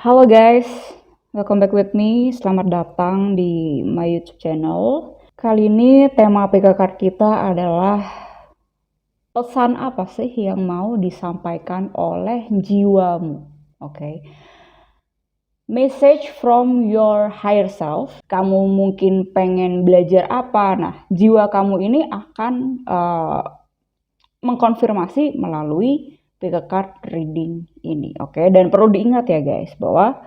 Halo guys, welcome back with me. Selamat datang di my YouTube channel. Kali ini tema PK Card kita adalah pesan apa sih yang mau disampaikan oleh jiwamu. Oke. Message from your higher self. Kamu mungkin pengen belajar apa? Nah, jiwa kamu ini akan mengkonfirmasi melalui PK Card reading ini, oke? Dan perlu diingat ya guys, bahwa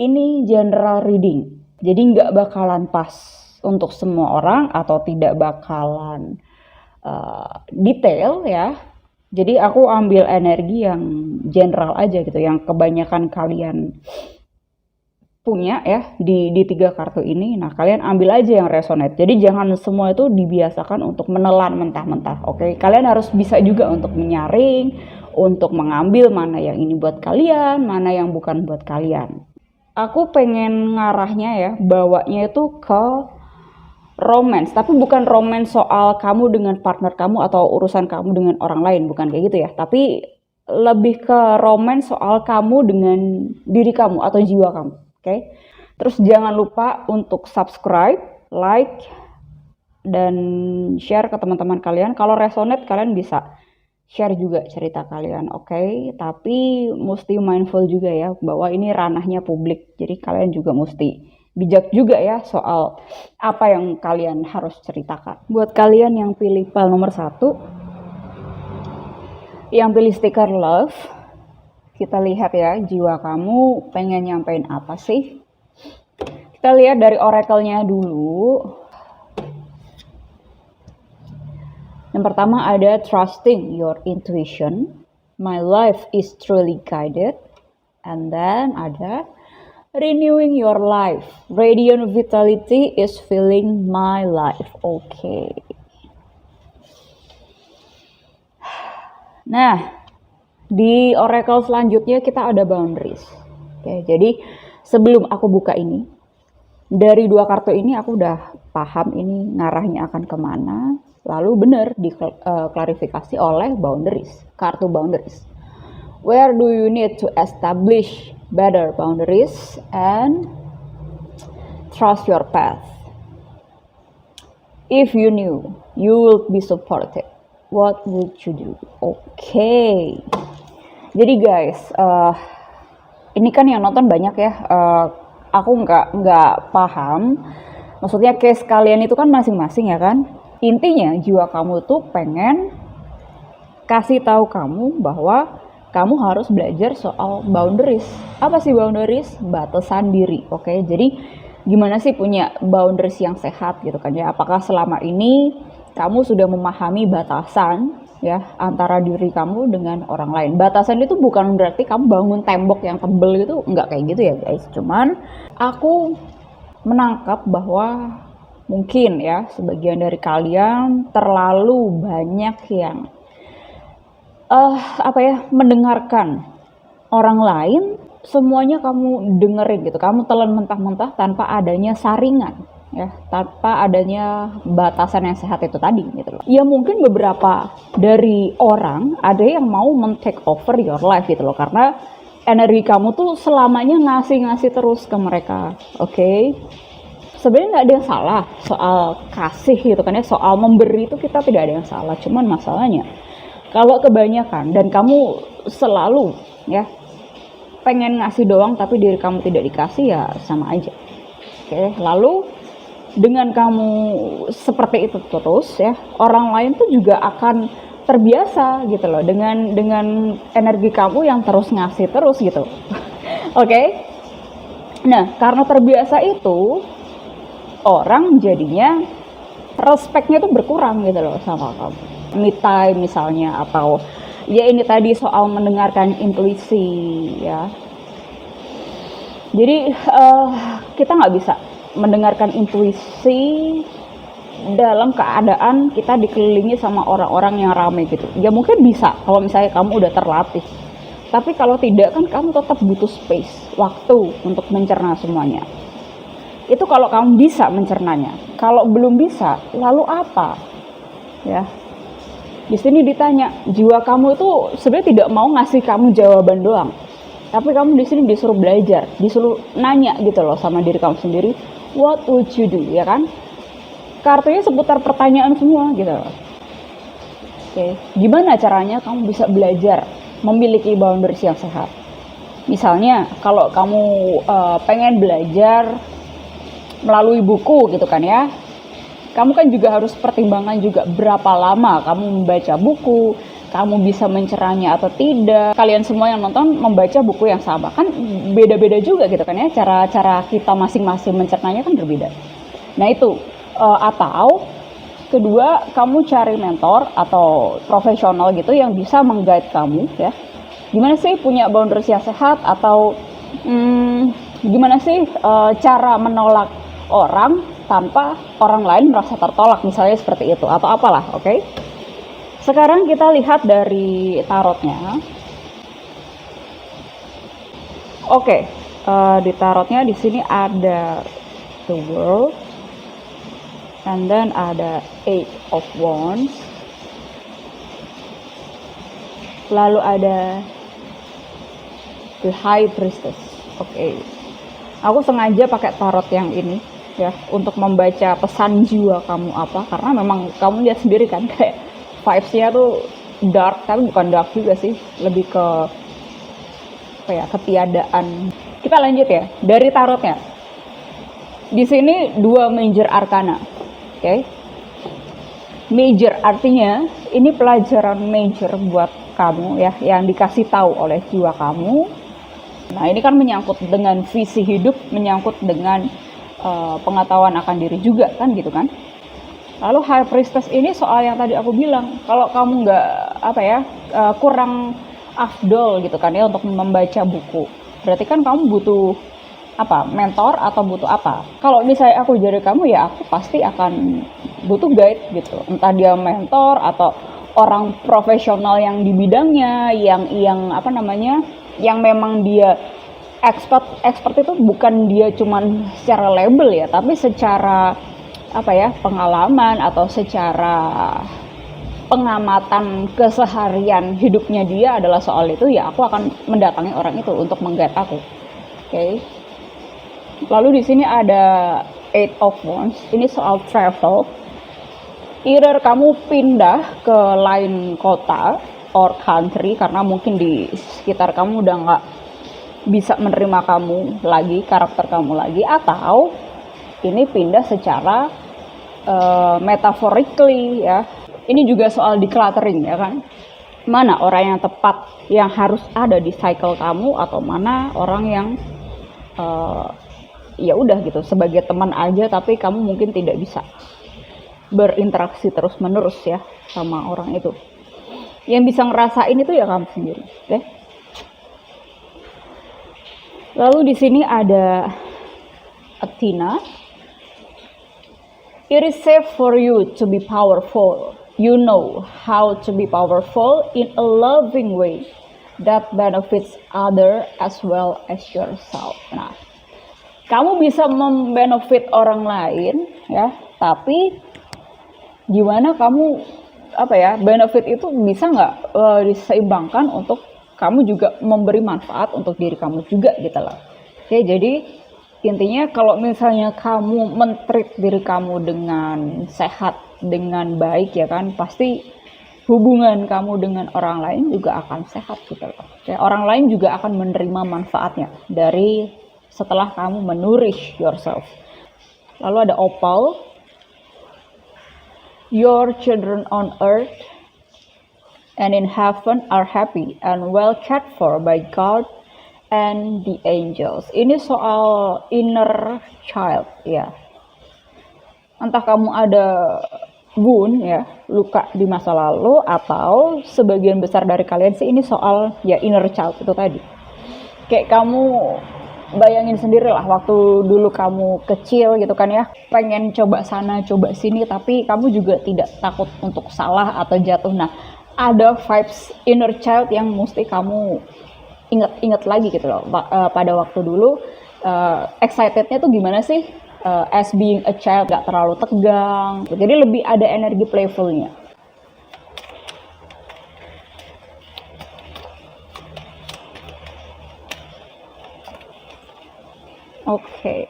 ini general reading. Jadi nggak bakalan pas untuk semua orang atau tidak bakalan detail ya. Jadi aku ambil energi yang general aja gitu, yang kebanyakan kalian punya ya di 3 kartu ini. Nah, kalian ambil aja yang resonate. Jadi jangan semua itu dibiasakan untuk menelan mentah-mentah, oke? Kalian harus bisa juga untuk menyaring, untuk mengambil mana yang ini buat kalian, mana yang bukan buat kalian. Aku pengen ngarahnya ya, bawanya itu ke romance, tapi bukan romance soal kamu dengan partner kamu atau urusan kamu dengan orang lain, bukan kayak gitu ya. Tapi lebih ke romance soal kamu dengan diri kamu atau jiwa kamu, oke? Terus jangan lupa untuk subscribe, like, dan share ke teman-teman kalian. Kalau resonate kalian bisa share juga cerita kalian, oke? Tapi mesti mindful juga ya, bahwa ini ranahnya publik. Jadi kalian juga mesti bijak juga ya soal apa yang kalian harus ceritakan. Buat kalian yang pilih pile nomor 1, yang pilih stiker love, kita lihat ya, jiwa kamu pengen nyampein apa sih? Kita lihat dari oracle-nya dulu. Yang pertama ada trusting your intuition, my life is truly guided, and then ada renewing your life, radiant vitality is filling my life. Oke. Nah, di oracle selanjutnya kita ada boundaries. Oke, jadi sebelum aku buka ini, dari 2 kartu ini aku udah paham ini ngarahnya akan kemana. Lalu benar diklarifikasi oleh boundaries, kartu boundaries. Where do you need to establish better boundaries and trust your path? If you knew you will be supported, what would you do? Oke. Jadi guys, ini kan yang nonton banyak ya. Aku nggak paham. Maksudnya case kalian itu kan masing-masing ya kan. Intinya jiwa kamu tuh pengen kasih tahu kamu bahwa kamu harus belajar soal boundaries. Apa sih boundaries? Batasan diri, oke? Jadi gimana sih punya boundaries yang sehat gitu kan ya? Apakah selama ini kamu sudah memahami batasan ya antara diri kamu dengan orang lain? Batasan itu bukan berarti kamu bangun tembok yang tebel gitu, enggak kayak gitu ya guys. Cuman aku menangkap bahwa mungkin ya sebagian dari kalian terlalu banyak yang mendengarkan orang lain, semuanya kamu dengerin gitu, kamu telan mentah-mentah tanpa adanya saringan ya, tanpa adanya batasan yang sehat itu tadi gitu loh. Ya mungkin beberapa dari orang ada yang mau men-take over your life gitu loh, karena energi kamu tuh selamanya ngasih terus ke mereka, oke? Sebenarnya nggak ada yang salah soal kasih gitu kan ya, soal memberi itu kita tidak ada yang salah. Cuman masalahnya kalau kebanyakan dan kamu selalu ya pengen ngasih doang tapi diri kamu tidak dikasih, ya sama aja. Oke, lalu dengan kamu seperti itu terus ya, orang lain tuh juga akan terbiasa gitu loh dengan energi kamu yang terus ngasih terus gitu. Oke? Nah, karena terbiasa itu, orang jadinya respectnya tuh berkurang gitu loh sama kamu. Me time misalnya, atau ya ini tadi soal mendengarkan intuisi ya. Jadi kita nggak bisa mendengarkan intuisi dalam keadaan kita dikelilingi sama orang-orang yang ramai gitu. Ya mungkin bisa kalau misalnya kamu udah terlatih. Tapi kalau tidak kan kamu tetap butuh space, waktu untuk mencerna semuanya. Itu kalau kamu bisa mencernanya. Kalau belum bisa, lalu apa? Ya. Di sini ditanya, jiwa kamu itu sebenarnya tidak mau ngasih kamu jawaban doang. Tapi kamu di sini disuruh belajar, disuruh nanya gitu loh sama diri kamu sendiri, what would you do, ya kan? Kartunya seputar pertanyaan semua gitu loh. Oke, gimana caranya kamu bisa belajar memiliki boundaries yang sehat? Misalnya, kalau kamu pengen belajar melalui buku gitu kan ya, kamu kan juga harus pertimbangkan juga berapa lama kamu membaca buku, kamu bisa mencernanya atau tidak. Kalian semua yang nonton membaca buku yang sama, kan beda-beda juga gitu kan ya, cara kita masing-masing mencernanya kan berbeda. Nah itu, atau kedua, kamu cari mentor atau profesional gitu yang bisa meng-guide kamu ya. Gimana sih punya boundaries yang sehat, atau gimana sih cara menolak orang tanpa orang lain merasa tertolak, misalnya seperti itu, atau apalah, oke? Sekarang kita lihat dari tarotnya. Oke, di tarotnya di sini ada the world, and then ada 8 of wands, lalu ada the high priestess. Oke. Aku sengaja pakai tarot yang ini ya untuk membaca pesan jiwa kamu apa, karena memang kamu lihat sendiri kan kayak vibes-nya tuh dark, tapi bukan dark juga sih, lebih ke apa ya, ketiadaan. Kita lanjut ya dari tarotnya. Di sini 2 major arcana. Oke. Major artinya ini pelajaran major buat kamu ya, yang dikasih tahu oleh jiwa kamu. Nah, ini kan menyangkut dengan visi hidup, menyangkut dengan pengetahuan akan diri juga kan gitu kan. Lalu high priestess ini soal yang tadi aku bilang, kalau kamu nggak kurang afdol gitu kan ya untuk membaca buku, berarti kan kamu butuh apa, mentor atau butuh apa. Kalau misalnya aku jadi kamu, ya aku pasti akan butuh guide gitu, entah dia mentor atau orang profesional yang di bidangnya, yang apa namanya, yang memang dia expert itu bukan dia cuman secara label ya, tapi secara apa ya, pengalaman atau secara pengamatan keseharian hidupnya dia adalah soal itu, ya aku akan mendatangi orang itu untuk meng-guide aku. Oke. Lalu di sini ada 8 of wands. Ini soal travel. Either kamu pindah ke lain kota or country karena mungkin di sekitar kamu udah nggak bisa menerima kamu lagi, karakter kamu lagi, atau ini pindah secara metaphorically ya. Ini juga soal decluttering ya kan. Mana orang yang tepat yang harus ada di cycle kamu, atau mana orang yang ya udah gitu sebagai teman aja, tapi kamu mungkin tidak bisa berinteraksi terus menerus ya sama orang itu. Yang bisa ngerasain itu ya kamu sendiri, oke? Lalu di sini ada Athena. It is safe for you to be powerful. You know how to be powerful in a loving way that benefits other as well as yourself. Nah, kamu bisa membenefit orang lain ya, tapi gimana kamu apa ya, benefit itu bisa nggak diseimbangkan untuk kamu juga memberi manfaat untuk diri kamu juga gitu loh. Oke, jadi intinya kalau misalnya kamu men-treat diri kamu dengan sehat, dengan baik ya kan, pasti hubungan kamu dengan orang lain juga akan sehat gitu loh. Oke, orang lain juga akan menerima manfaatnya dari setelah kamu menurish yourself. Lalu ada opal. Your children on earth and in heaven are happy and well cared for by God and the angels. Ini soal inner child ya. Entah kamu ada wound ya, luka di masa lalu, atau sebagian besar dari kalian sih ini soal ya inner child itu tadi. Kayak kamu bayangin sendiri lah waktu dulu kamu kecil gitu kan ya, pengen coba sana coba sini tapi kamu juga tidak takut untuk salah atau jatuh. Nah, ada vibes inner child yang mesti kamu inget lagi gitu loh. Pada waktu dulu excitednya tuh gimana sih, as being a child, gak terlalu tegang, jadi lebih ada energi playfulnya. Oke.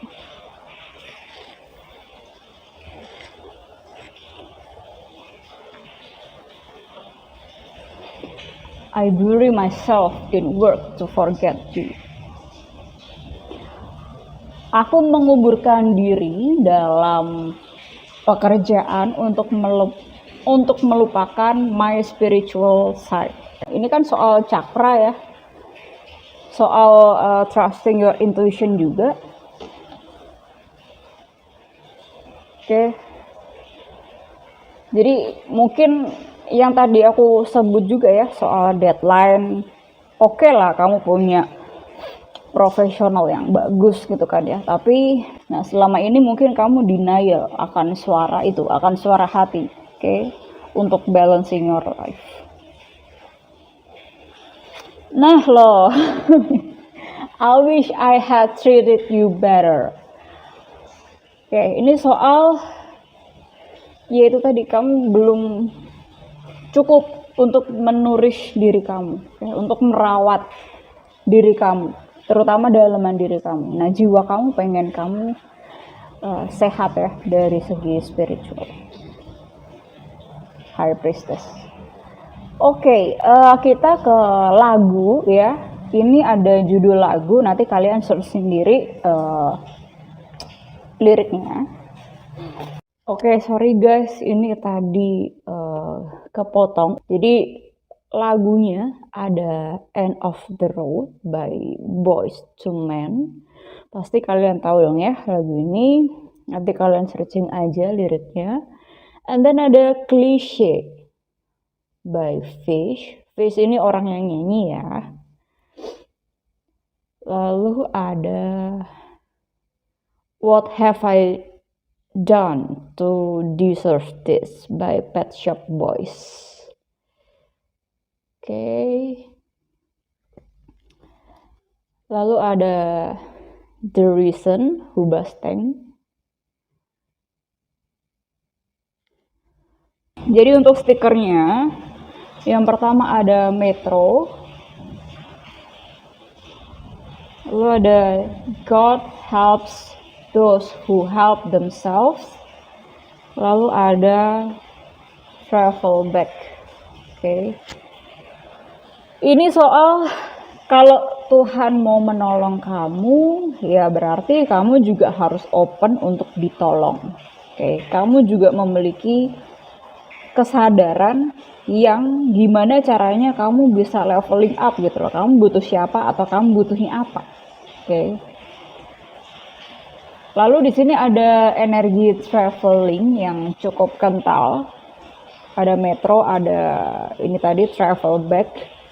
I bury myself in work to forget you. Aku menguburkan diri dalam pekerjaan untuk melupakan my spiritual side. Ini kan soal cakra ya, soal trusting your intuition juga. Oke. Jadi mungkin yang tadi aku sebut juga ya soal deadline. Oke lah kamu punya profesional yang bagus gitu kan ya, tapi nah selama ini mungkin kamu denial akan suara itu, akan suara hati, oke, untuk balancing your life. Nah loh, I wish I had treated you better. Oke, ini soal yaitu tadi kamu belum cukup untuk menurish diri kamu, ya, untuk merawat diri kamu, terutama dalaman diri kamu. Nah, jiwa kamu pengen kamu sehat ya dari segi spiritual. High Priestess. Oke, kita ke lagu ya. Ini ada judul lagu, nanti kalian search sendiri liriknya. Oke, sorry guys, ini tadi kepotong. Jadi lagunya ada End of the Road by Boyz II Men. Pasti kalian tahu dong ya lagu ini. Nanti kalian searching aja liriknya. And then ada Cliche by Fish. Fish ini orang yang nyanyi ya. Lalu ada What Have I Done to Deserve This by Pet Shop Boys. Oke. Lalu ada The Reason, Hoobastank. Jadi untuk stikernya, yang pertama ada Metro. Lalu ada God Helps Those Who Help Themselves. Lalu ada Travel Back. Oke. Ini soal kalau Tuhan mau menolong kamu, ya berarti kamu juga harus open untuk ditolong. Oke, kamu juga memiliki kesadaran yang gimana caranya kamu bisa leveling up gitu loh. Kamu butuh siapa atau kamu butuhnya apa. Oke. Lalu di sini ada energi traveling yang cukup kental. Ada Metro, ada ini tadi Travel Back.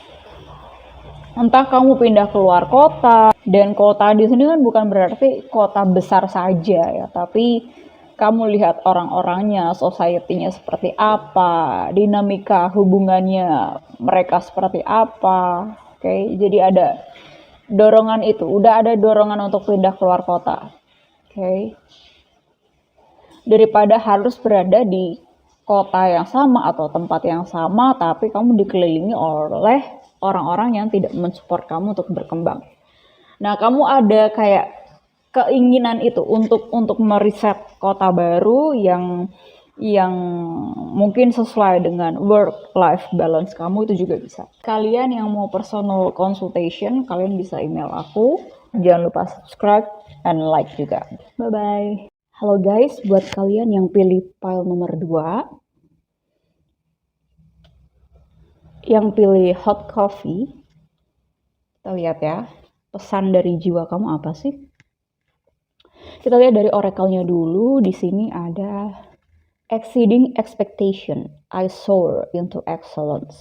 Entah kamu pindah keluar kota, dan kota di sini kan bukan berarti kota besar saja ya, tapi kamu lihat orang-orangnya, society-nya seperti apa, dinamika hubungannya mereka seperti apa. Oke, jadi ada dorongan itu, udah ada dorongan untuk pindah keluar kota. Oke. Daripada harus berada di kota yang sama atau tempat yang sama, tapi kamu dikelilingi oleh orang-orang yang tidak mensupport kamu untuk berkembang. Nah, kamu ada kayak keinginan itu untuk meriset kota baru yang mungkin sesuai dengan work life balance kamu, itu juga bisa. Kalian yang mau personal consultation, kalian bisa email aku. Jangan lupa subscribe and like juga. Bye bye. Halo guys, buat kalian yang pilih pile nomor 2, yang pilih hot coffee, kita lihat ya. pesan dari jiwa kamu apa sih? Kita lihat dari oracle-nya dulu. Di sini ada exceeding expectation, I soar into excellence.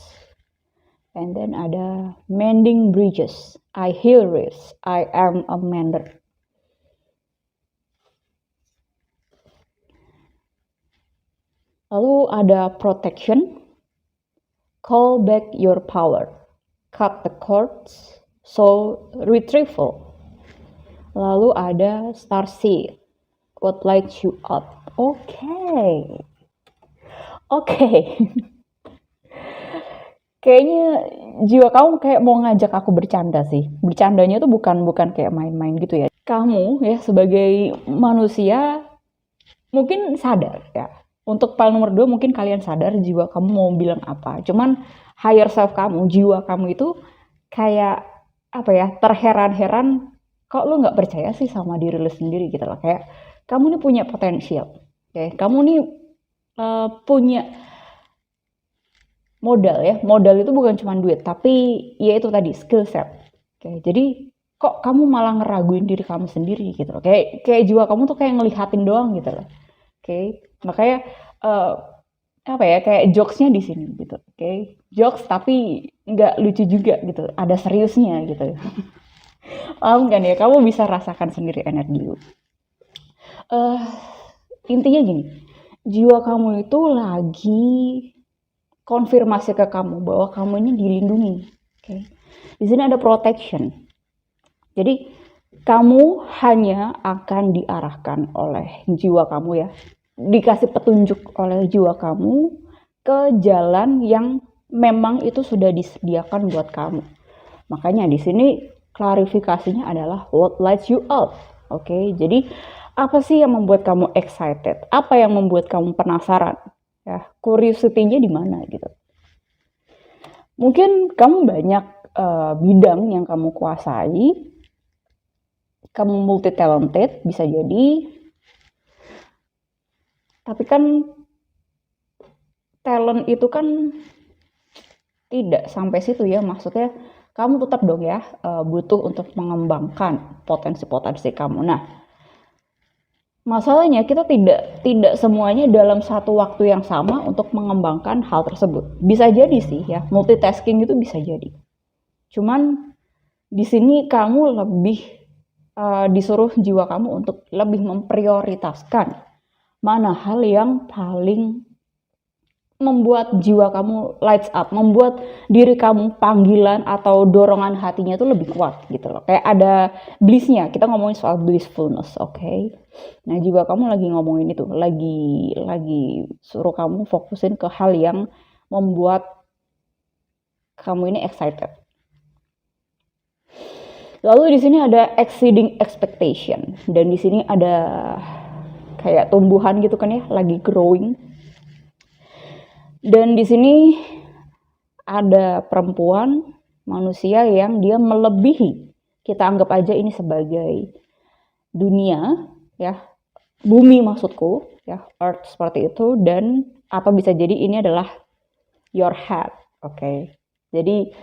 And then ada mending bridges, I heal risks, I am a mender. Lalu ada protection, call back your power, cut the cords, soul retrieval. Lalu ada starseed, what lights you up. Oke. Kayaknya jiwa kamu kayak mau ngajak aku bercanda sih. Bercandanya tuh bukan kayak main-main gitu ya. Kamu ya sebagai manusia mungkin sadar ya. Untuk file nomor 2 mungkin kalian sadar jiwa kamu mau bilang apa. Cuman higher self kamu, jiwa kamu itu kayak apa ya, terheran-heran kok lu nggak percaya sih sama diri lu sendiri gitu loh. Kayak kamu nih punya potensial. Oke, kamu nih punya modal ya. Modal itu bukan cuma duit, tapi ya itu tadi skill set. Oke, jadi kok kamu malah ngeraguin diri kamu sendiri gitu loh. Kayak jiwa kamu tuh kayak ngelihatin doang gitu loh. Oke, makanya apa ya, kayak jokesnya di sini gitu. Oke, jokes tapi nggak lucu juga gitu. Ada seriusnya gitu. Paham kan ya? Kamu bisa rasakan sendiri energi lu. Intinya gini, jiwa kamu itu lagi konfirmasi ke kamu bahwa kamu ini dilindungi. Okay. Di sini ada protection. Jadi kamu hanya akan diarahkan oleh jiwa kamu ya, dikasih petunjuk oleh jiwa kamu ke jalan yang memang itu sudah disediakan buat kamu. Makanya di sini klarifikasinya adalah what lights you up. Oke, jadi apa sih yang membuat kamu excited? Apa yang membuat kamu penasaran? Ya, curiosity-nya di mana gitu. Mungkin kamu banyak bidang yang kamu kuasai, kamu multi talented bisa jadi, tapi kan talent itu kan tidak sampai situ ya, maksudnya kamu tetap dong ya butuh untuk mengembangkan potensi-potensi kamu. Nah, masalahnya kita tidak semuanya dalam satu waktu yang sama untuk mengembangkan hal tersebut. Bisa jadi sih ya, multitasking itu bisa jadi. Cuman di sini kamu lebih disuruh jiwa kamu untuk lebih memprioritaskan mana hal yang paling membuat jiwa kamu lights up, membuat diri kamu panggilan atau dorongan hatinya tuh lebih kuat gitu loh. Kayak ada blissnya, kita ngomongin soal blissfulness, oke? Nah, jiwa kamu lagi ngomongin itu, lagi suruh kamu fokusin ke hal yang membuat kamu ini excited. Lalu di sini ada exceeding expectation, dan di sini ada kayak tumbuhan gitu kan ya, lagi growing. Dan di sini ada perempuan, manusia yang dia melebihi, kita anggap aja ini sebagai dunia ya, bumi maksudku ya, earth seperti itu, dan atau bisa jadi ini adalah your head, oke? Jadi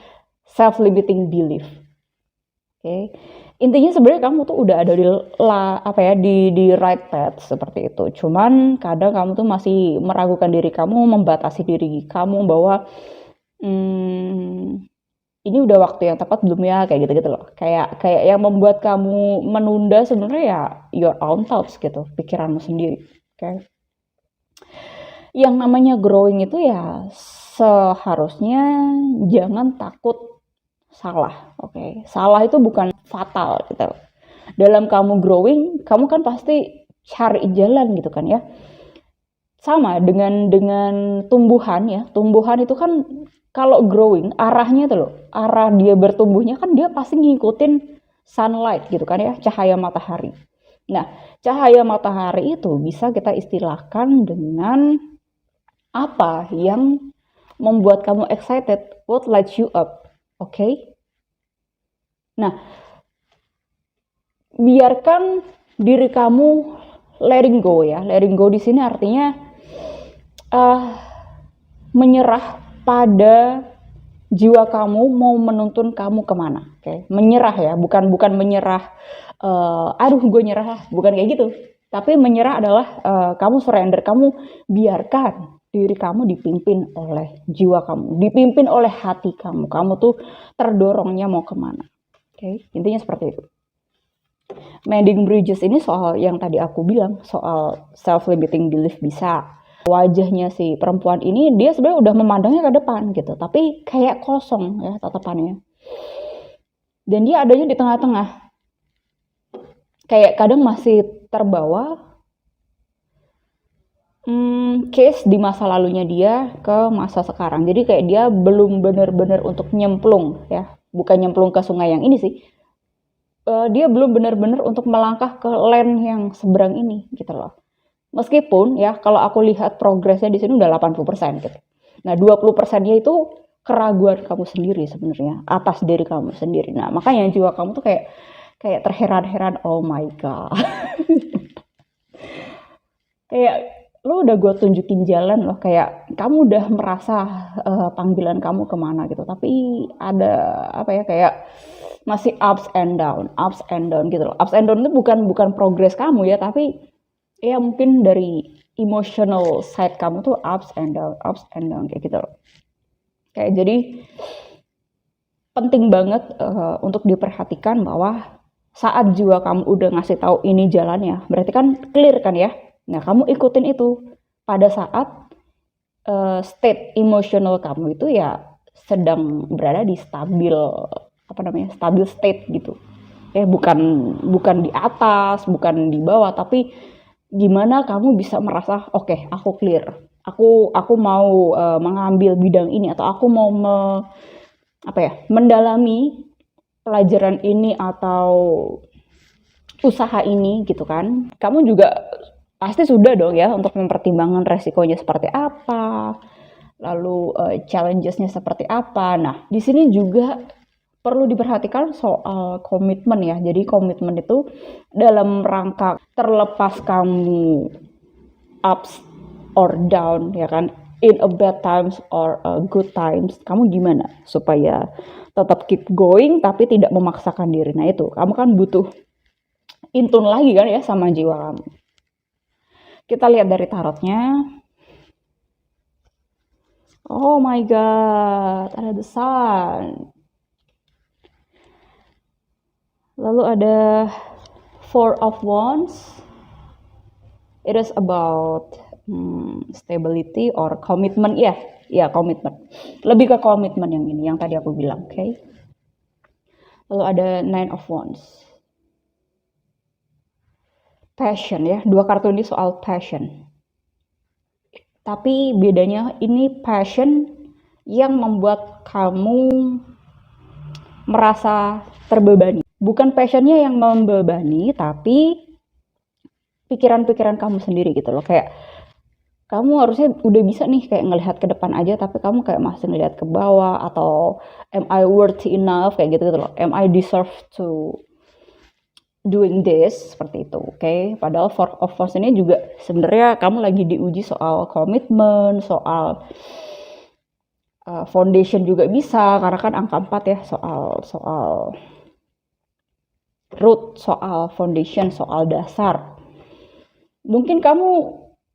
self limiting belief. Oke. Intinya sebenarnya kamu tuh udah ada di right path seperti itu. Cuman kadang kamu tuh masih meragukan diri kamu, membatasi diri kamu bahwa ini udah waktu yang tepat belum ya, kayak gitu-gitu loh. Kayak yang membuat kamu menunda sebenarnya ya your own thoughts gitu, pikiranmu sendiri. Oke. Yang namanya growing itu ya seharusnya jangan takut salah, oke? Salah itu bukan fatal gitu. Dalam kamu growing, kamu kan pasti cari jalan gitu kan ya. Sama dengan tumbuhan ya. Tumbuhan itu kan kalau growing, arahnya tuh loh, arah dia bertumbuhnya kan dia pasti ngikutin sunlight gitu kan ya, cahaya matahari. Nah, cahaya matahari itu bisa kita istilahkan dengan apa yang membuat kamu excited, what lights you up. Oke. Nah, biarkan diri kamu letting go ya. Letting go di sini artinya menyerah pada jiwa kamu mau menuntun kamu kemana. Oke, menyerah ya, bukan menyerah, aduh gue nyerah lah, bukan kayak gitu. Tapi menyerah adalah kamu surrender, kamu biarkan diri kamu dipimpin oleh jiwa kamu, dipimpin oleh hati kamu. Kamu tuh terdorongnya mau kemana. Oke, intinya seperti itu. Mending bridges ini soal yang tadi aku bilang, soal self-limiting belief bisa. Wajahnya si perempuan ini, dia sebenarnya udah memandangnya ke depan gitu, tapi kayak kosong ya tatapannya. Dan dia adanya di tengah-tengah. Kayak kadang masih terbawa case di masa lalunya dia ke masa sekarang. Jadi kayak dia belum benar-benar untuk nyemplung ya, bukan nyemplung ke sungai yang ini sih. Dia belum benar-benar untuk melangkah ke land yang seberang ini gitu loh. Meskipun ya kalau aku lihat progresnya di sini udah 80% gitu. Nah, 20%-nya itu keraguan kamu sendiri sebenarnya atas diri kamu sendiri. Nah, makanya jiwa kamu tuh kayak terheran-heran, oh my god. Kayak lu udah gue tunjukin jalan loh, kayak kamu udah merasa panggilan kamu kemana gitu, tapi ada apa ya, kayak masih ups and down gitu loh. Ups and down itu bukan progres kamu ya, tapi ya mungkin dari emotional side kamu tuh ups and down kayak gitu loh. Kayak jadi penting banget untuk diperhatikan bahwa saat jiwa kamu udah ngasih tahu ini jalannya, berarti kan clear kan ya. Nah, kamu ikutin itu pada saat state emosional kamu itu ya sedang berada di stabil state gitu. Bukan di atas, bukan di bawah, tapi gimana kamu bisa merasa oke, aku clear. Aku mau mengambil bidang ini, atau aku mau mendalami pelajaran ini atau usaha ini gitu kan. Kamu juga pasti sudah dong ya untuk mempertimbangkan resikonya seperti apa, lalu challenges-nya seperti apa. Nah, di sini juga perlu diperhatikan soal komitmen ya. Jadi komitmen itu dalam rangka terlepas kamu ups or down ya kan, in a bad times or a good times, kamu gimana supaya tetap keep going tapi tidak memaksakan diri. Nah itu, kamu kan butuh intun lagi kan ya sama jiwa kamu. Kita lihat dari tarotnya. Oh my god, ada the sun. Lalu ada Four of Wands. It is about stability or commitment. Ya komitmen. Lebih ke komitmen yang ini, yang tadi aku bilang, oke. Lalu ada Nine of Wands. Passion ya, dua kartu ini soal passion. Tapi bedanya ini passion yang membuat kamu merasa terbebani. Bukan passionnya yang membebani, tapi pikiran-pikiran kamu sendiri gitu loh. Kayak kamu harusnya udah bisa nih kayak ngelihat ke depan aja, tapi kamu kayak masih ngelihat ke bawah, atau am I worthy enough kayak gitu loh. Am I deserve to doing this, seperti itu, oke. Padahal Four of Wands ini juga sebenarnya kamu lagi diuji soal komitmen, soal foundation juga bisa, karena kan angka 4 ya, soal root, soal foundation, soal dasar. Mungkin kamu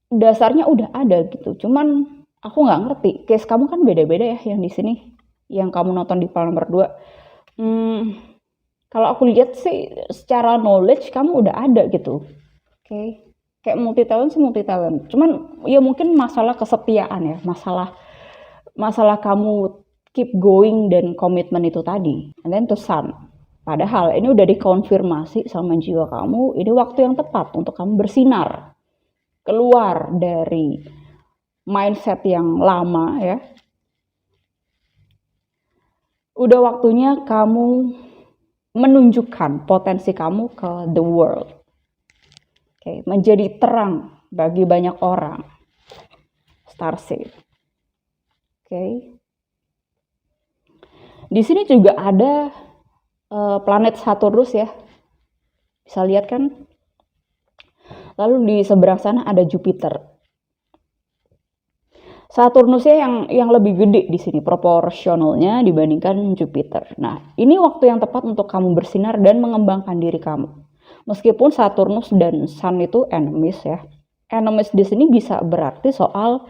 dasarnya udah ada gitu, cuman aku nggak ngerti, case kamu kan beda-beda ya yang di sini, yang kamu nonton di part nomor 2. Kalau aku lihat sih secara knowledge kamu udah ada gitu. Oke. Kayak multi talent. Cuman ya mungkin masalah kesetiaan ya, masalah kamu keep going dan komitmen itu tadi. And then to sun. Padahal ini udah dikonfirmasi sama jiwa kamu, ini waktu yang tepat untuk kamu bersinar. Keluar dari mindset yang lama ya. Udah waktunya kamu menunjukkan potensi kamu ke the world. Oke, menjadi terang bagi banyak orang. Starseed. Oke. Di sini juga ada planet Saturnus ya. Bisa lihat kan? Lalu di seberang sana ada Jupiter. Saturnusnya yang lebih gede di sini proporsionalnya dibandingkan Jupiter. Nah, ini waktu yang tepat untuk kamu bersinar dan mengembangkan diri kamu. Meskipun Saturnus dan Sun itu enemies ya. Enemies di sini bisa berarti soal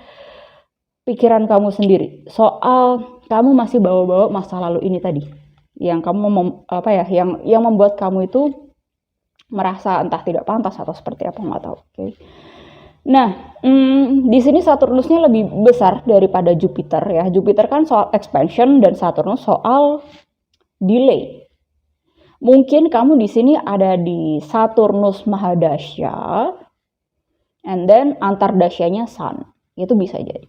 pikiran kamu sendiri, soal kamu masih bawa-bawa masa lalu ini tadi. Yang kamu yang membuat kamu itu merasa entah tidak pantas atau seperti apa, nggak tahu. Oke. Nah, di sini Saturnusnya lebih besar daripada Jupiter ya. Jupiter kan soal expansion dan Saturnus soal delay. Mungkin kamu di sini ada di Saturnus Mahadasya, and then antardasyanya Sun. Itu bisa jadi.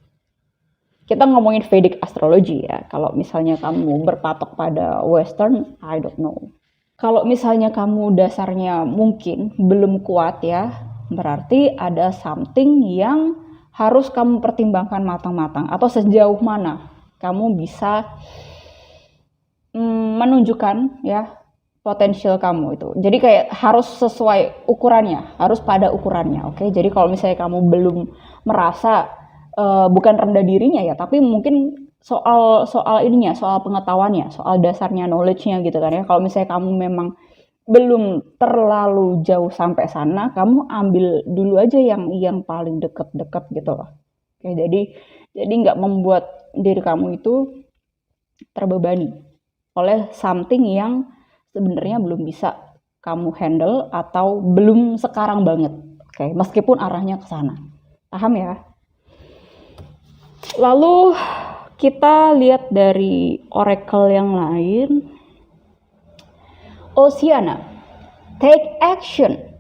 Kita ngomongin Vedic astrology ya. Kalau misalnya kamu berpatok pada Western, I don't know. Kalau misalnya kamu dasarnya mungkin belum kuat ya, berarti ada something yang harus kamu pertimbangkan matang-matang, atau sejauh mana kamu bisa menunjukkan ya potensial kamu itu. Jadi kayak harus sesuai ukurannya, harus pada ukurannya, oke? Jadi kalau misalnya kamu belum merasa bukan rendah dirinya ya, tapi mungkin soal ininya, soal pengetahuannya, soal dasarnya, knowledge-nya gitu kan ya. Kalau misalnya kamu memang belum terlalu jauh sampai sana, kamu ambil dulu aja yang paling deket-deket gitu loh. Oke, jadi nggak membuat diri kamu itu terbebani oleh something yang sebenarnya belum bisa kamu handle atau belum sekarang banget. Oke, meskipun arahnya ke sana. Paham ya? Lalu kita lihat dari oracle yang lain. Oceana, take action.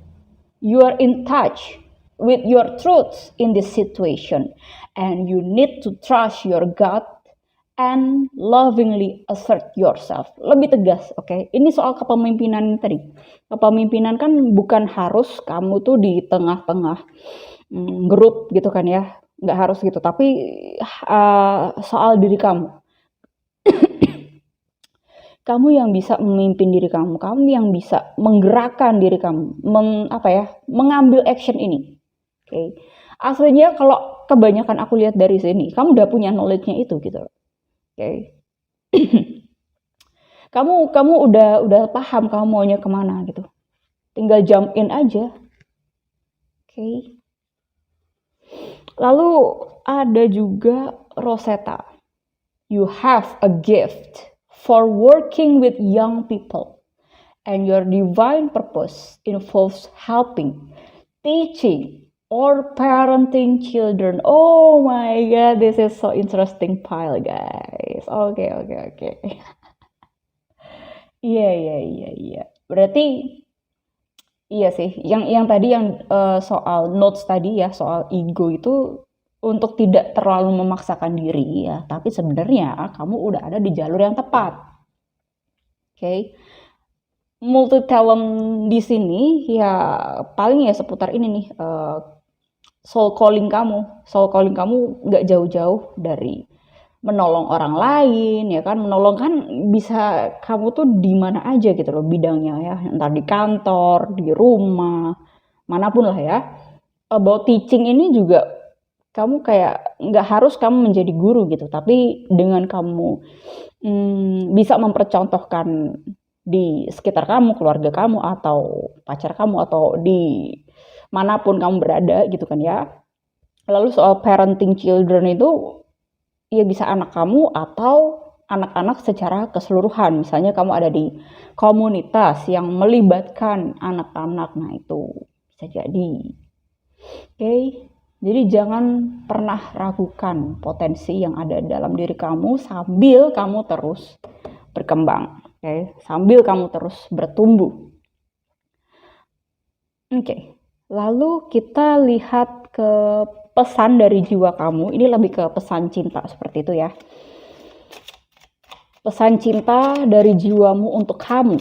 You are in touch with your truths in this situation, and you need to trust your gut and lovingly assert yourself. Lebih tegas, oke? Ini soal kepemimpinan tadi. Kepemimpinan kan bukan harus kamu tuh di tengah-tengah grup gitu kan ya. Nggak harus gitu, tapi soal diri kamu. Kamu yang bisa memimpin diri kamu, kamu yang bisa menggerakkan diri kamu, mengambil action ini. Oke. Aslinya kalau kebanyakan aku lihat dari sini, kamu udah punya knowledge-nya itu gitu. Oke. Kamu udah paham kamu maunya kemana gitu. Tinggal jump in aja. Oke. Lalu ada juga Rosetta. You have a gift for working with young people, and your divine purpose involves helping, teaching, or parenting children. Oh my god, this is so interesting pile, guys. Oke. Iya. Berarti iya sih. Yang tadi soal notes tadi ya, soal ego itu untuk tidak terlalu memaksakan diri ya, tapi sebenarnya kamu udah ada di jalur yang tepat. Oke. Multi talent di sini ya paling ya seputar ini nih, soul calling kamu. Soul calling kamu nggak jauh-jauh dari menolong orang lain ya kan. Menolong kan bisa kamu tuh di mana aja gitu loh bidangnya ya, entah di kantor, di rumah, manapun lah ya. About teaching ini juga kamu kayak nggak harus kamu menjadi guru gitu, tapi dengan kamu bisa mempercontohkan di sekitar kamu, keluarga kamu, atau pacar kamu, atau di manapun kamu berada gitu kan ya. Lalu soal parenting children itu ya bisa anak kamu atau anak-anak secara keseluruhan. Misalnya kamu ada di komunitas yang melibatkan anak-anak, nah itu bisa jadi. Oke. Jadi jangan pernah ragukan potensi yang ada dalam diri kamu sambil kamu terus berkembang, oke? Sambil kamu terus bertumbuh. Oke. Lalu kita lihat ke pesan dari jiwa kamu. Ini lebih ke pesan cinta seperti itu ya. Pesan cinta dari jiwamu untuk kamu.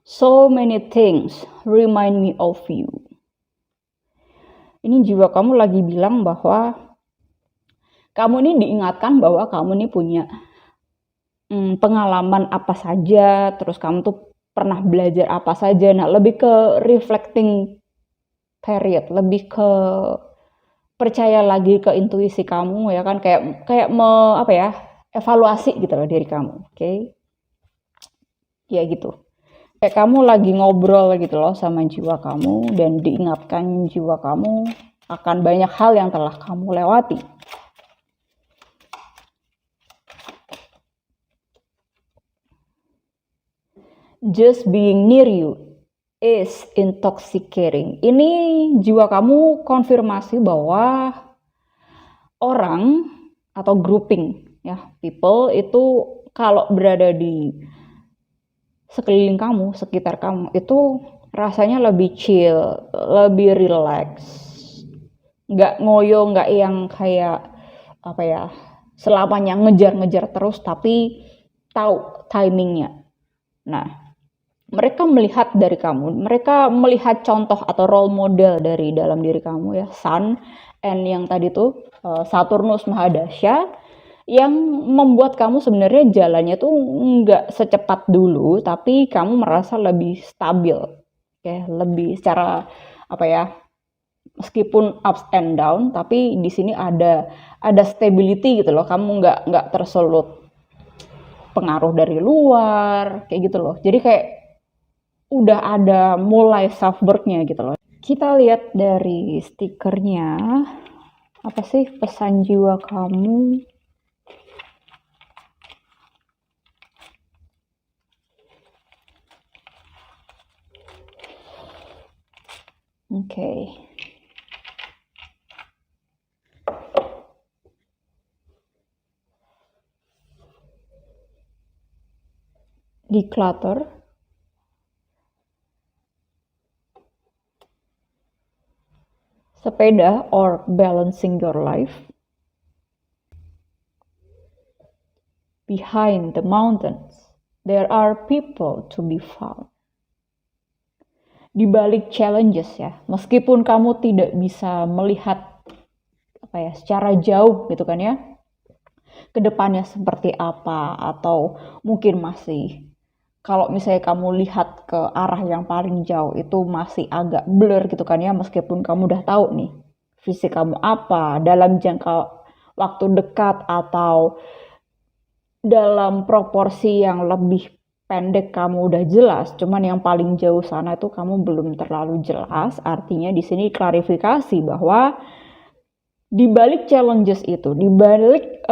So many things remind me of you. Ini jiwa kamu lagi bilang bahwa kamu ini diingatkan bahwa kamu ini punya pengalaman apa saja, terus kamu tuh pernah belajar apa saja. Nah, lebih ke reflecting period, lebih ke percaya lagi ke intuisi kamu ya kan, kayak apa ya, evaluasi gitu loh diri kamu. Oke. Ya gitu. Kayak kamu lagi ngobrol gitu loh sama jiwa kamu dan diingatkan jiwa kamu akan banyak hal yang telah kamu lewati. Just being near you is intoxicating. Ini jiwa kamu konfirmasi bahwa orang atau grouping ya, people itu kalau berada di sekeliling kamu, sekitar kamu itu rasanya lebih chill, lebih relax. Nggak ngoyo, nggak yang kayak apa ya, selamanya ngejar-ngejar terus, tapi tahu timingnya. Nah, mereka melihat dari kamu, mereka melihat contoh atau role model dari dalam diri kamu ya, Sun, and yang tadi tuh Saturnus Mahadasya, yang membuat kamu sebenarnya jalannya tuh nggak secepat dulu, tapi kamu merasa lebih stabil, ya, lebih secara apa ya, meskipun ups and down, tapi di sini ada stability gitu loh, kamu nggak tersulut pengaruh dari luar, kayak gitu loh. Jadi kayak udah ada mulai self worth-nya gitu loh. Kita lihat dari stikernya, apa sih pesan jiwa kamu? Oke. Declutter. Sepeda or balancing your life. Behind the mountains, there are people to be found. Di balik challenges ya, meskipun kamu tidak bisa melihat apa ya secara jauh gitu kan ya, kedepannya seperti apa, atau mungkin masih kalau misalnya kamu lihat ke arah yang paling jauh itu masih agak blur gitu kan ya, meskipun kamu udah tahu nih visi kamu apa dalam jangka waktu dekat atau dalam proporsi yang lebih pendek kamu udah jelas, cuman yang paling jauh sana itu kamu belum terlalu jelas. Artinya di sini klarifikasi bahwa di balik challenges itu, di balik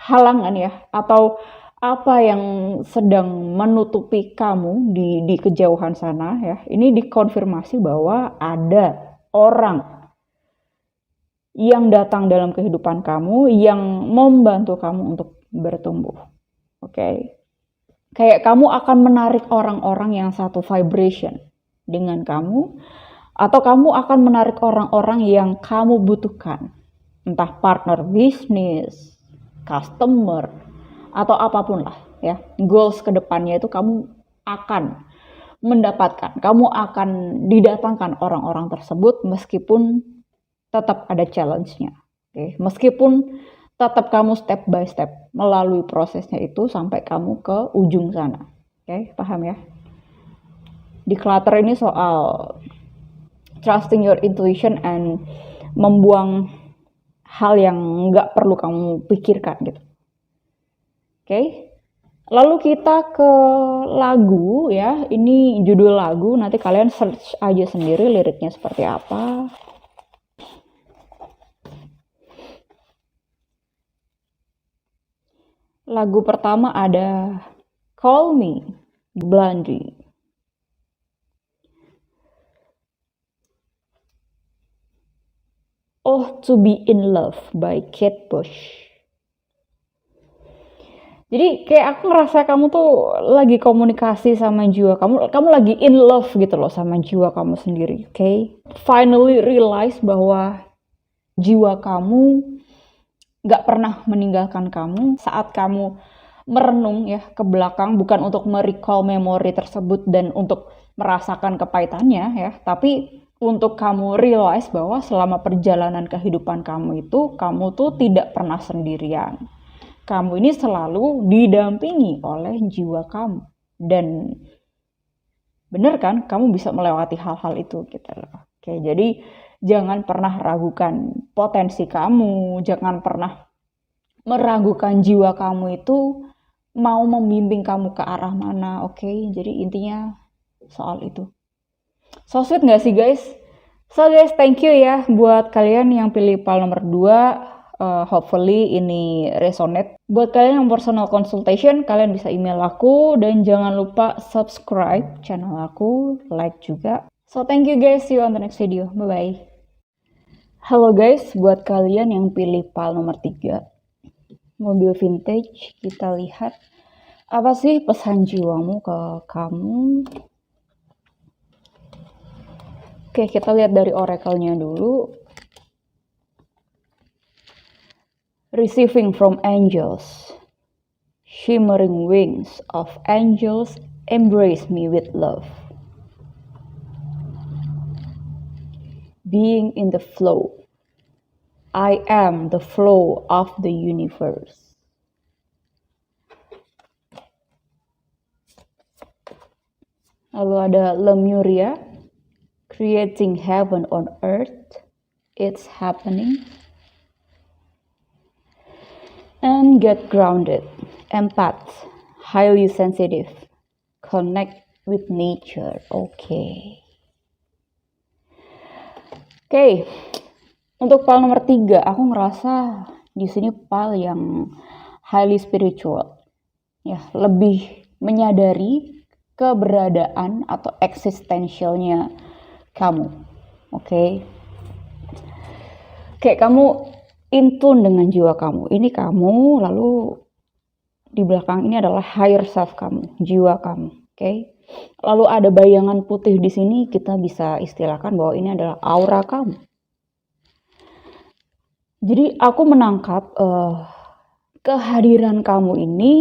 halangan ya, atau apa yang sedang menutupi kamu di kejauhan sana ya, ini dikonfirmasi bahwa ada orang yang datang dalam kehidupan kamu yang membantu kamu untuk bertumbuh. Oke. Kayak kamu akan menarik orang-orang yang satu vibration dengan kamu, atau kamu akan menarik orang-orang yang kamu butuhkan. Entah partner bisnis, customer, atau apapun lah ya. Goals kedepannya itu kamu akan mendapatkan, kamu akan didatangkan orang-orang tersebut meskipun tetap ada challenge-nya. Oke, meskipun tetap kamu step by step melalui prosesnya itu sampai kamu ke ujung sana. Oke, paham ya? Declutter ini soal trusting your intuition and membuang hal yang nggak perlu kamu pikirkan gitu. Oke, lalu kita ke lagu ya. Ini judul lagu, nanti kalian search aja sendiri liriknya seperti apa. Lagu pertama ada Call Me, Blondie. Oh to Be in Love by Kate Bush. Jadi kayak aku ngerasa kamu tuh lagi komunikasi sama jiwa kamu lagi in love gitu loh sama jiwa kamu sendiri, oke? Finally realize bahwa jiwa kamu gak pernah meninggalkan kamu saat kamu merenung ya ke belakang, bukan untuk merecall memori tersebut dan untuk merasakan kepahitannya ya, tapi untuk kamu realize bahwa selama perjalanan kehidupan kamu itu, kamu tuh tidak pernah sendirian. Kamu ini selalu didampingi oleh jiwa kamu. Dan Bener kan? Kamu bisa melewati hal-hal itu gitu loh. Oke, jadi jangan pernah ragukan potensi kamu, jangan pernah meragukan jiwa kamu itu mau membimbing kamu ke arah mana, oke? Jadi intinya soal itu. So sweet gak sih guys? So guys, thank you ya buat kalian yang pilih PAL nomor 2. Hopefully ini resonate. Buat kalian yang personal consultation, kalian bisa email aku. Dan jangan lupa subscribe channel aku, like juga. So thank you guys, see you on the next video. Bye-bye. Halo guys, buat kalian yang pilih PAL nomor 3. Mobil vintage, kita lihat apa sih pesan jiwamu ke kamu. Oke, kita lihat dari oracle-nya dulu. Receiving from angels, shimmering wings of angels embrace me with love. Being in the flow, I am the flow of the universe. Lalu ada Lemuria, creating heaven on earth, it's happening. And get grounded, empath, highly sensitive, connect with nature. Oke. Untuk PAL nomor 3, aku ngerasa di sini PAL yang highly spiritual. Ya, lebih menyadari keberadaan atau eksistensialnya kamu. Oke, kamu in tune dengan jiwa kamu. Ini kamu, lalu di belakang ini adalah higher self kamu, jiwa kamu. Oke. Lalu ada bayangan putih di sini, kita bisa istilahkan bahwa ini adalah aura kamu. Jadi aku menangkap kehadiran kamu ini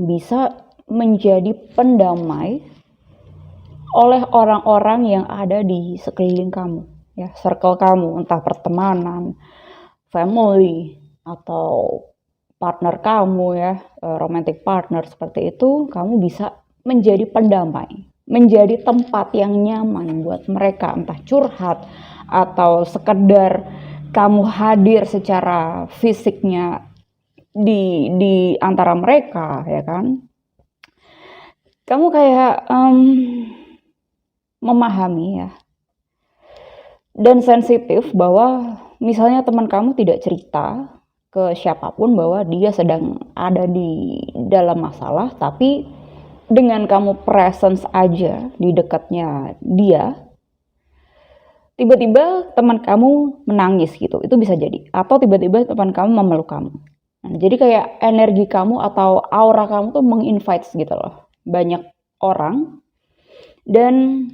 bisa menjadi pendamai oleh orang-orang yang ada di sekeliling kamu, ya, circle kamu, entah pertemanan, family, atau partner kamu, ya, romantic partner seperti itu. Kamu bisa menjadi pendamai, menjadi tempat yang nyaman buat mereka, entah curhat atau sekedar kamu hadir secara fisiknya di antara mereka, ya kan? Kamu kayak memahami, ya, dan sensitif bahwa misalnya teman kamu tidak cerita ke siapapun bahwa dia sedang ada di dalam masalah, tapi dengan kamu presence aja di dekatnya dia, tiba-tiba teman kamu menangis gitu. Itu bisa jadi. Atau tiba-tiba teman kamu memeluk kamu. Nah, jadi kayak energi kamu atau aura kamu tuh menginvite gitu loh banyak orang dan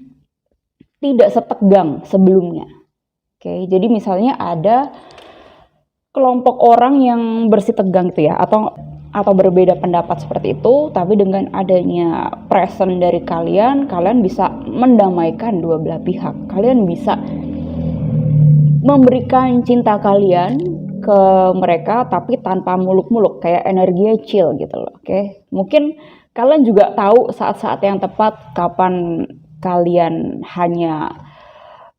tidak setegang sebelumnya. Oke, jadi misalnya ada kelompok orang yang bersitegang gitu ya, atau berbeda pendapat seperti itu, tapi dengan adanya presence dari kalian bisa mendamaikan dua belah pihak. Kalian bisa memberikan cinta kalian ke mereka tapi tanpa muluk-muluk, kayak energinya chill gitu loh. Oke, mungkin kalian juga tahu saat-saat yang tepat kapan kalian hanya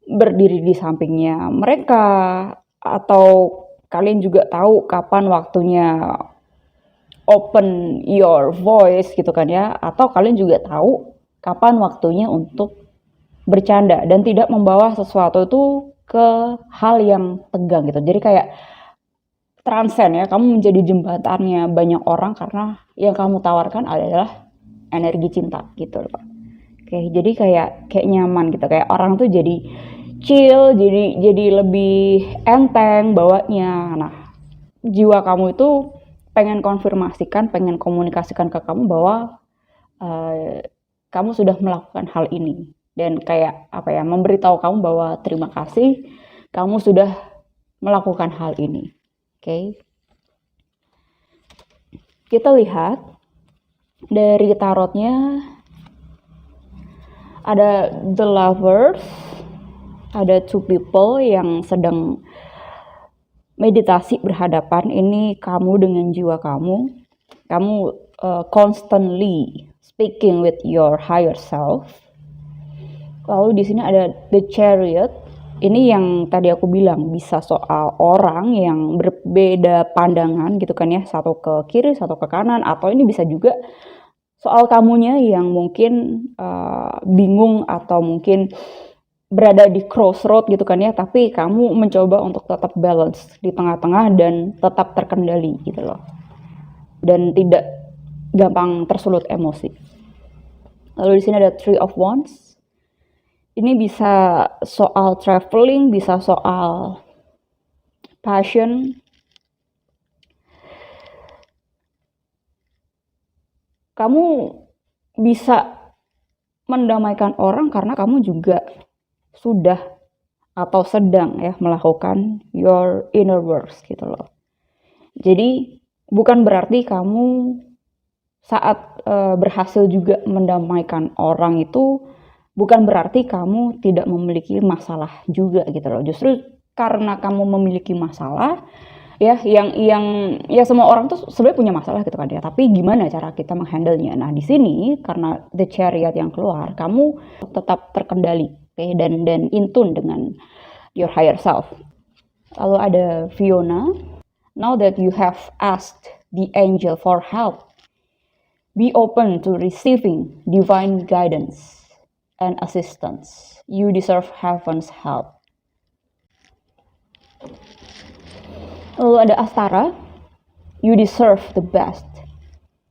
berdiri di sampingnya mereka, atau kalian juga tahu kapan waktunya open your voice gitu kan ya, atau kalian juga tahu kapan waktunya untuk bercanda dan tidak membawa sesuatu itu ke hal yang tegang gitu. Jadi kayak transcend, ya, kamu menjadi jembatannya banyak orang karena yang kamu tawarkan adalah energi cinta gitu loh. Oke, jadi kayak nyaman gitu, kayak orang tuh jadi chill, jadi lebih enteng bawanya. Nah, jiwa kamu itu pengen konfirmasikan, pengen komunikasikan ke kamu bahwa kamu sudah melakukan hal ini, dan kayak apa ya, memberitahu kamu bahwa terima kasih kamu sudah melakukan hal ini. Oke. Kita lihat dari tarotnya ada the lovers, ada two people yang sedang meditasi berhadapan. Ini kamu dengan jiwa kamu constantly speaking with your higher self. Lalu di sini ada the chariot. Ini yang tadi aku bilang, bisa soal orang yang berbeda pandangan gitu kan ya, satu ke kiri, satu ke kanan, atau ini bisa juga soal kamunya yang mungkin bingung atau mungkin berada di crossroad gitu kan ya, tapi kamu mencoba untuk tetap balance di tengah-tengah dan tetap terkendali gitu loh. Dan tidak gampang tersulut emosi. Lalu di sini ada Three of Wands. Ini bisa soal traveling, bisa soal passion. Kamu bisa mendamaikan orang karena kamu juga sudah atau sedang ya melakukan your inner works gitu loh. Jadi bukan berarti kamu saat berhasil juga mendamaikan orang itu bukan berarti kamu tidak memiliki masalah juga gitu loh. Justru karena kamu memiliki masalah ya yang ya semua orang tuh sebenarnya punya masalah gitu kan ya. Tapi gimana cara kita menghandle-nya? Nah, di sini karena the chariot yang keluar, kamu tetap terkendali, okay? dan in tune dengan your higher self. Lalu ada Fiona. Now that you have asked the angel for help, be open to receiving divine guidance and assistance. You deserve heaven's help. Lalu ada Astara. You deserve the best.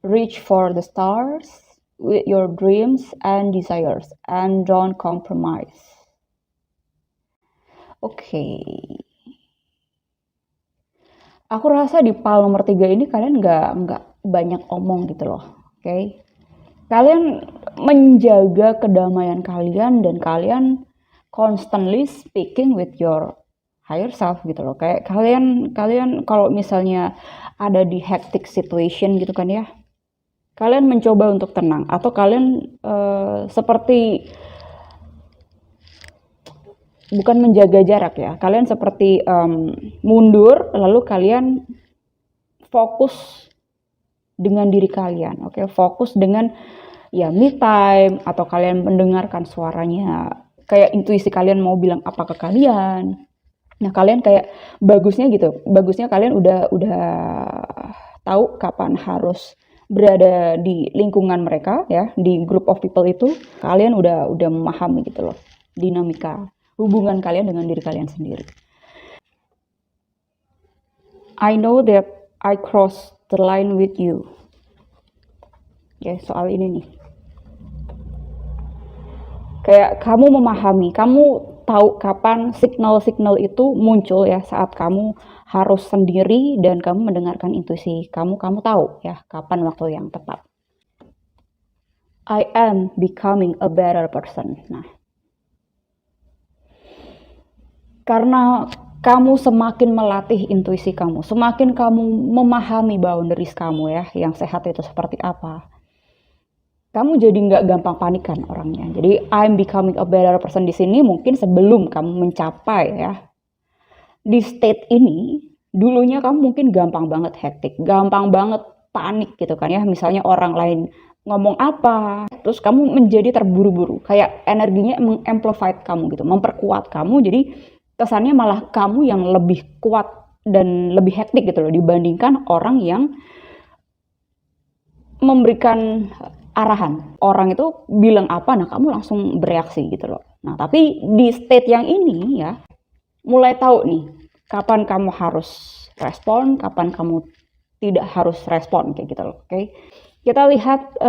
Reach for the stars with your dreams and desires and don't compromise. Oke. Aku rasa di pile nomor 3 ini kalian nggak banyak omong gitu loh. Oke. Kalian menjaga kedamaian kalian dan kalian constantly speaking with your higher self gitu loh. Kayak kalian kalau misalnya ada di hectic situation gitu kan ya, kalian mencoba untuk tenang atau kalian seperti bukan menjaga jarak ya, kalian seperti mundur lalu kalian fokus dengan diri kalian, oke? Fokus dengan ya me time atau kalian mendengarkan suaranya, kayak intuisi kalian mau bilang apa ke kalian. Nah, kalian kayak bagusnya kalian udah tahu kapan harus berada di lingkungan mereka ya, di group of people itu. Kalian udah memahami gitu loh dinamika hubungan kalian dengan diri kalian sendiri. I know that I crossed the line with you. Ya, soal ini nih. Kayak kamu memahami, kamu tahu kapan signal-signal itu muncul ya, saat kamu harus sendiri dan kamu mendengarkan intuisi kamu tahu ya kapan waktu yang tepat. I am becoming a better person. Nah, karena kamu semakin melatih intuisi kamu, semakin kamu memahami boundaries kamu ya, yang sehat itu seperti apa. Kamu jadi nggak gampang panikan orangnya. Jadi I'm becoming a better person di sini mungkin sebelum kamu mencapai ya di state ini, dulunya kamu mungkin gampang banget hektik, gampang banget panik gitu kan ya. Misalnya orang lain ngomong apa, terus kamu menjadi terburu-buru, kayak energinya mengamplify kamu gitu, memperkuat kamu. Jadi kesannya malah kamu yang lebih kuat dan lebih hektik gitu loh dibandingkan orang yang memberikan arahan. Orang itu bilang apa, nah kamu langsung bereaksi gitu loh. Nah, tapi di state yang ini ya, mulai tahu nih, kapan kamu harus respon, kapan kamu tidak harus respon, kayak gitu loh. Oke. Kita lihat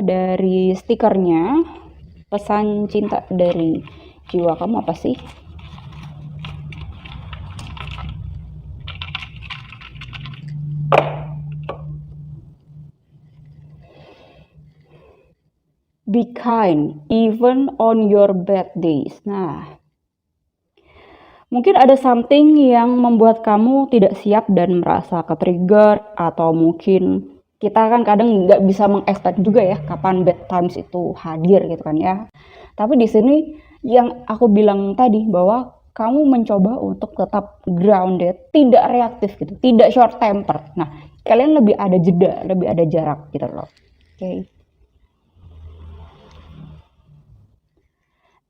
dari stikernya, pesan cinta dari jiwa kamu apa sih? Be kind even on your bad days. Nah, mungkin ada something yang membuat kamu tidak siap dan merasa ke-trigger, atau mungkin kita kan kadang nggak bisa mengekspek juga ya kapan bad times itu hadir gitu kan ya. Tapi di sini yang aku bilang tadi bahwa kamu mencoba untuk tetap grounded, tidak reaktif gitu, tidak short temper. Nah, kalian lebih ada jeda, lebih ada jarak gitu loh. Oke.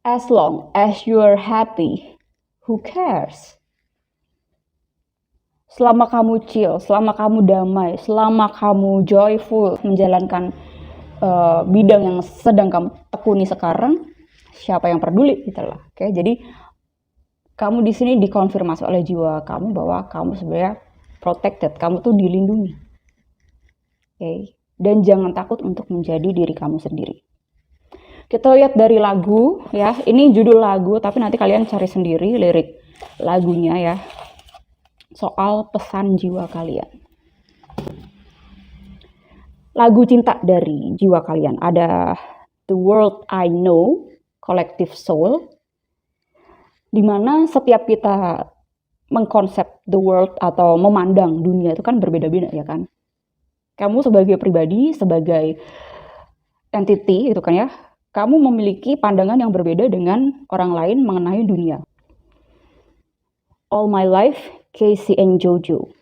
As long as you're happy, who cares? Selama kamu chill, selama kamu damai, selama kamu joyful menjalankan bidang yang sedang kamu tekuni sekarang, siapa yang peduli gitu loh. Oke, jadi kamu di sini dikonfirmasi oleh jiwa kamu bahwa kamu sebenarnya protected, kamu tuh dilindungi. Oke, dan jangan takut untuk menjadi diri kamu sendiri. Kita lihat dari lagu ya, ini judul lagu tapi nanti kalian cari sendiri lirik lagunya ya. Soal pesan jiwa kalian. Lagu cinta dari jiwa kalian ada The World I Know, Collective Soul, dimana setiap kita mengkonsep the world atau memandang dunia itu kan berbeda-beda ya kan. Kamu sebagai pribadi, sebagai entity gitu kan ya, kamu memiliki pandangan yang berbeda dengan orang lain mengenai dunia. All My Life, Casey and Jojo.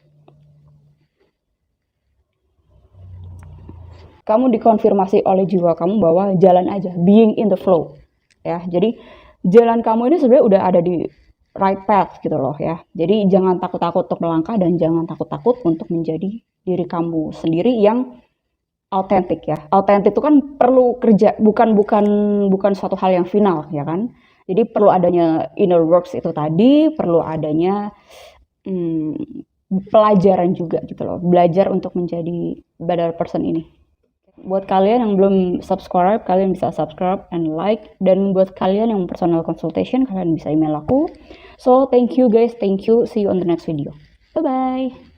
Kamu dikonfirmasi oleh jiwa kamu bahwa jalan aja, being in the flow. Ya, jadi jalan kamu ini sebenarnya udah ada di right path gitu loh ya. Jadi jangan takut-takut untuk melangkah dan jangan takut-takut untuk menjadi diri kamu sendiri yang autentik ya. Autentik itu kan perlu kerja, bukan suatu hal yang final ya kan. Jadi perlu adanya inner works itu tadi, perlu adanya pelajaran juga gitu loh. Belajar untuk menjadi better person ini. Buat kalian yang belum subscribe, kalian bisa subscribe and like. Dan buat kalian yang personal consultation, kalian bisa email aku. So, thank you guys. Thank you. See you on the next video. Bye-bye.